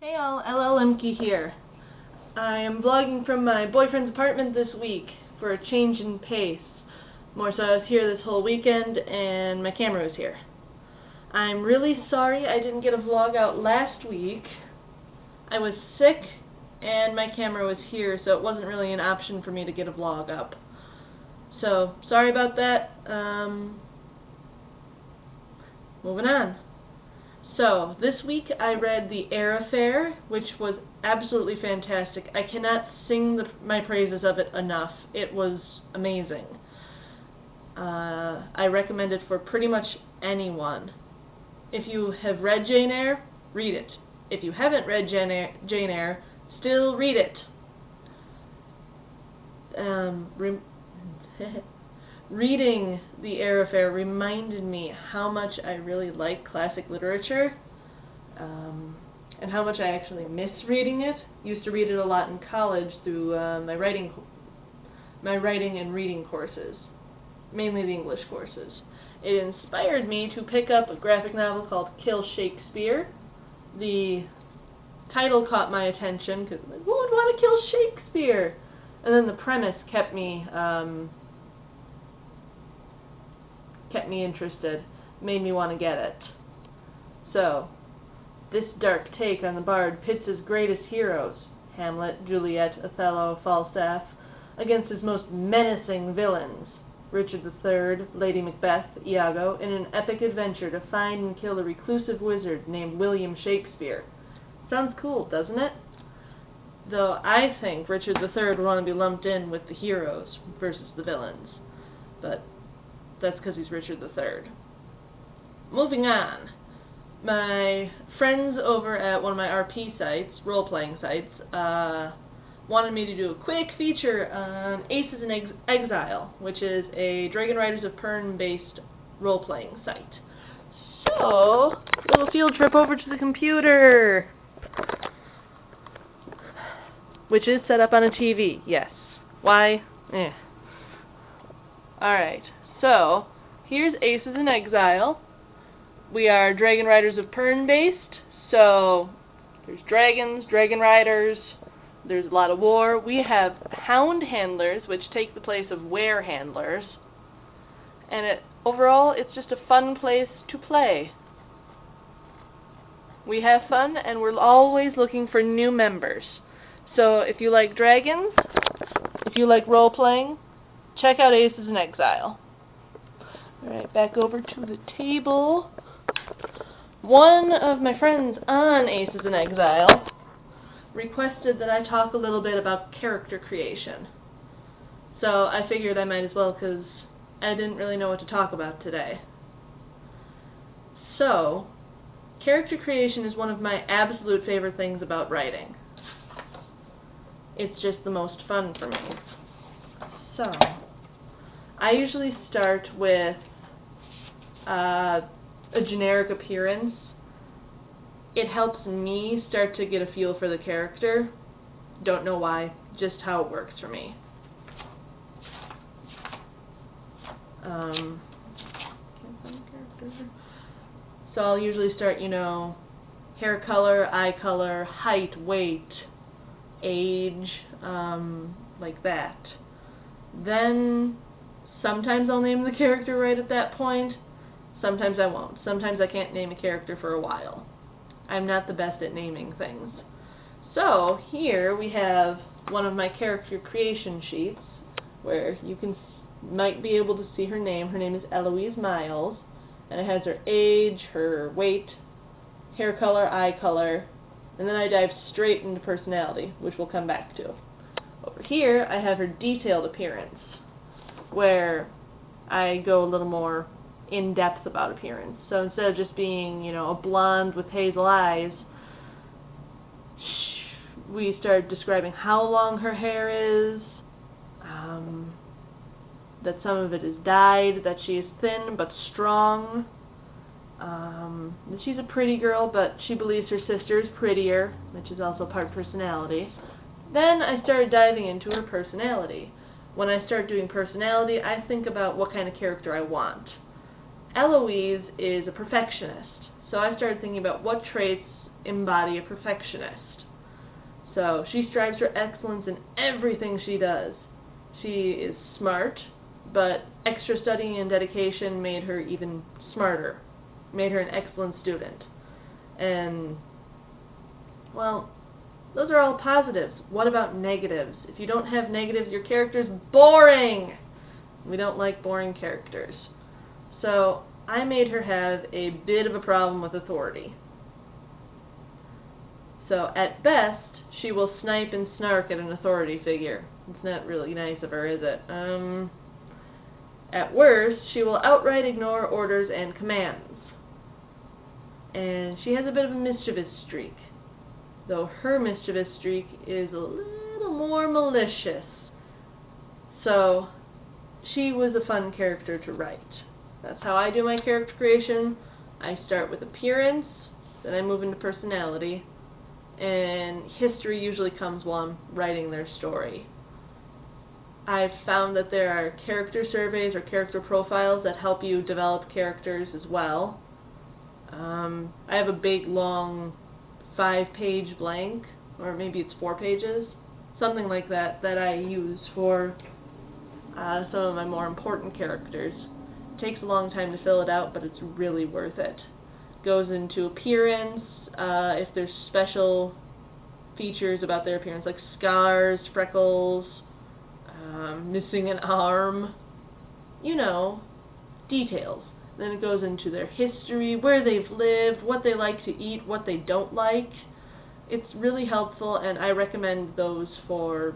Hey all, Lemke here. I am vlogging from my boyfriend's apartment this week for a change in pace. More so, I was here this whole weekend and my camera was here. I'm really sorry I didn't get a vlog out last week. I was sick and my camera was here, so it wasn't really an option for me to get a vlog up. So, sorry about that. Moving on. So, this week I read The Air Affair, which was absolutely fantastic. I cannot sing my praises of it enough. It was amazing. I recommend it for pretty much anyone. If you have read Jane Eyre, read it. If you haven't read Jane Eyre, still read it. Reading The Air Affair reminded me how much I really like classic literature, and how much I actually miss reading it. Used to read it a lot in college through my writing and reading courses, mainly the English courses. It inspired me to pick up a graphic novel called Kill Shakespeare. The title caught my attention because who would want to kill Shakespeare? And then the premise kept me interested, made me want to get it. So, this dark take on the bard pits his greatest heroes, Hamlet, Juliet, Othello, Falstaff, against his most menacing villains, Richard III, Lady Macbeth, Iago, in an epic adventure to find and kill a reclusive wizard named William Shakespeare. Sounds cool, doesn't it? Though I think Richard III would want to be lumped in with the heroes versus the villains. But that's because he's Richard III. Moving on. My friends over at one of my RP sites, role-playing sites, wanted me to do a quick feature on Aces in Exile, which is a Dragon Riders of Pern-based role-playing site. So, a little field trip over to the computer, which is set up on a TV, yes. Why? Alright. So, here's Aces in Exile. We are Dragon Riders of Pern based, so there's dragons, dragon riders, there's a lot of war. We have hound handlers, which take the place of were handlers, and overall, it's just a fun place to play. We have fun, and we're always looking for new members. So, if you like dragons, if you like role-playing, check out Aces in Exile. Alright, back over to the table. One of my friends on Aces in Exile requested that I talk a little bit about character creation. So I figured I might as well, because I didn't really know what to talk about today. So, character creation is one of my absolute favorite things about writing. It's just the most fun for me. So, I usually start with a generic appearance. It helps me start to get a feel for the character. Don't know why, just how it works for me. So I'll usually start, hair color, eye color, height, weight, age, like that. Then sometimes I'll name the character right at that point. Sometimes I won't. Sometimes I can't name a character for a while. I'm not the best at naming things. So, here we have one of my character creation sheets, where you might be able to see her name. Her name is Eloise Miles, and it has her age, her weight, hair color, eye color, and then I dive straight into personality, which we'll come back to. Over here, I have her detailed appearance, where I go a little more in-depth about appearance. So instead of just being, a blonde with hazel eyes, we start describing how long her hair is, that some of it is dyed, that she is thin but strong, that she's a pretty girl, but she believes her sister is prettier, which is also part personality. Then I started diving into her personality. When I start doing personality, I think about what kind of character I want. Eloise is a perfectionist, so I started thinking about what traits embody a perfectionist. So she strives for excellence in everything she does. She is smart, but extra studying and dedication made her even smarter, made her an excellent student. And, well, those are all positives. What about negatives? If you don't have negatives, your character's boring. We don't like boring characters. So I made her have a bit of a problem with authority. So at best, she will snipe and snark at an authority figure. It's not really nice of her, is it? At worst, she will outright ignore orders and commands. And she has a bit of a mischievous streak, though her mischievous streak is a little more malicious. So she was a fun character to write. That's how I do my character creation. I start with appearance, then I move into personality, and history usually comes while I'm writing their story. I've found that there are character surveys or character profiles that help you develop characters as well. I have a big, long 5-page blank, or maybe it's 4 pages, something like that, that I use for some of my more important characters. It takes a long time to fill it out, but it's really worth it. Goes into appearance, if there's special features about their appearance, like scars, freckles, missing an arm, you know, details. Then it goes into their history, where they've lived, what they like to eat, what they don't like. It's really helpful, and I recommend those for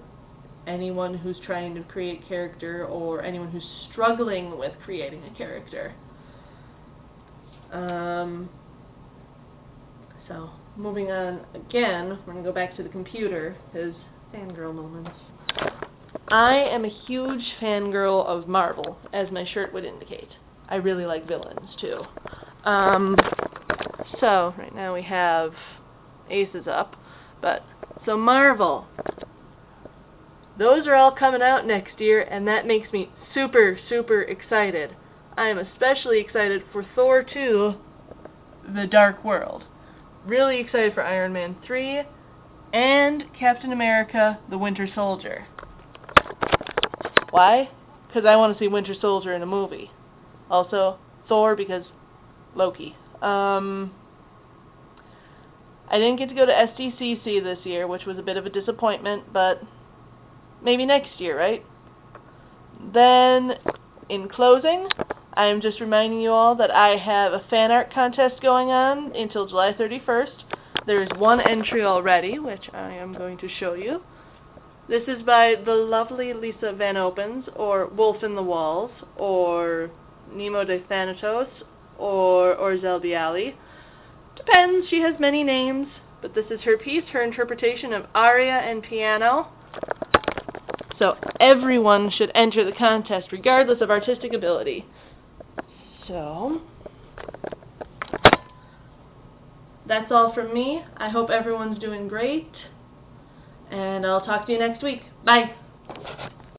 anyone who's trying to create character or anyone who's struggling with creating a character. So, moving on again, we're going to go back to the computer, his fangirl moments. I am a huge fangirl of Marvel, as my shirt would indicate. I really like villains, too. So, right now we have Aces up, but, so Marvel. Those are all coming out next year, and that makes me super, super excited. I am especially excited for Thor 2, The Dark World. Really excited for Iron Man 3, and Captain America, The Winter Soldier. Why? Because I want to see Winter Soldier in a movie. Also, Thor, because Loki. I didn't get to go to SDCC this year, which was a bit of a disappointment, but maybe next year, right? Then, in closing, I'm just reminding you all that I have a fan art contest going on until July 31st. There's one entry already, which I am going to show you. This is by the lovely Lisa Van Opens, or Wolf in the Walls, or Nemo de Thanatos, or Orzel Bialy. Depends, she has many names, but this is her piece, her interpretation of aria and piano. So everyone should enter the contest, regardless of artistic ability. So, that's all from me. I hope everyone's doing great, and I'll talk to you next week. Bye!